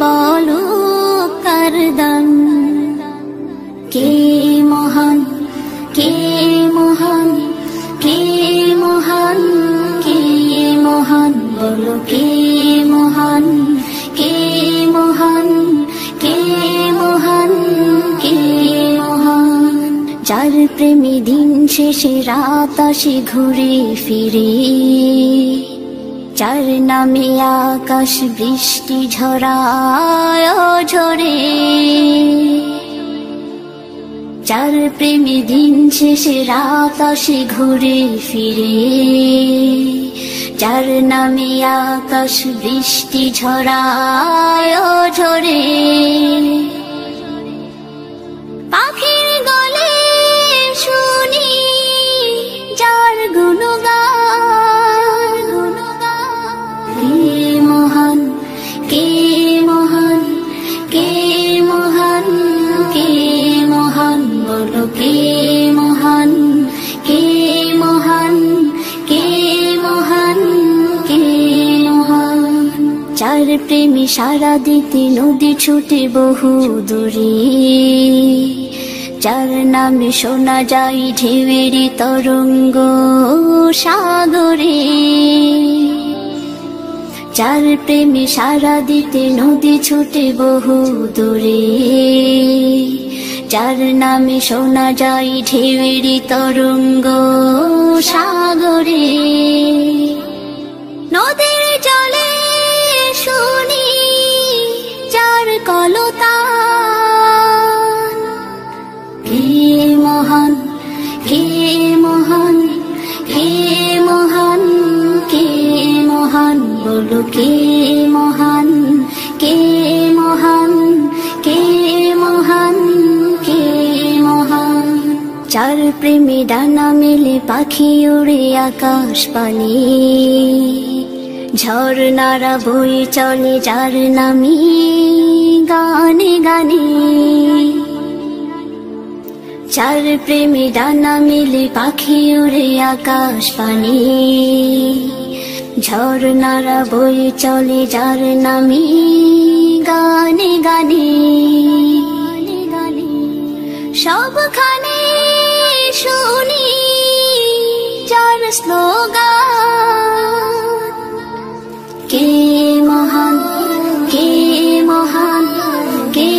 বলো কার দান, কে মহান, কে মহান, কে মহান, কে মহান, বলো কে মহান, কে মহান, কে মহান, কে মহান। যার প্রেমে দিন শেষে রাত আসে ঘুরে ফিরে, যার নামে আকাশ বৃষ্টি ঝরায় ঝরে, যার প্রেমে দিন শেষে রাত আসে ঘুরে ফিরে, যার নামে আকাশ বৃষ্টি ঝরায় ঝরে। পাখির গলে শুনি যার গুণগান, কে মহান, কে মহান, কে মহান, কে মহান, বলো কে মহান, কে মহান, কে মহান, কে মহান। যার প্রেমে সারা দিতে নদী ছুটে বহু দূরে, যার নামে শোনা যায় ঢেউয়ের তরঙ্গ সাগরে, যার প্রেমে সারা দিতে নদী ছুটে বহু দূরে, যার নামে শোনা যায় ঢেউয়ের তরঙ্গ সাগরে। নদীর জলে শুনি যার কলতান, কে মহান, কে মহান, কে মহান, কে মহান, বলো কে মহান, কে মহান, কে মহান, কে মহান। যার প্রেমে ডানা মেলে পাখি উড়ে আকাশ পানে, ঝর্ণারা বয়ে চলে যার নামে গানে গানে, যার প্রেমে ডানা মেলে পাখি উড়ে আকাশ পানে, ঝর্ণারা বয়ে চলে যার নামে গানে গানে। সবখানে শুনি যার স্লোগান, কে মহান, কে মহান, কে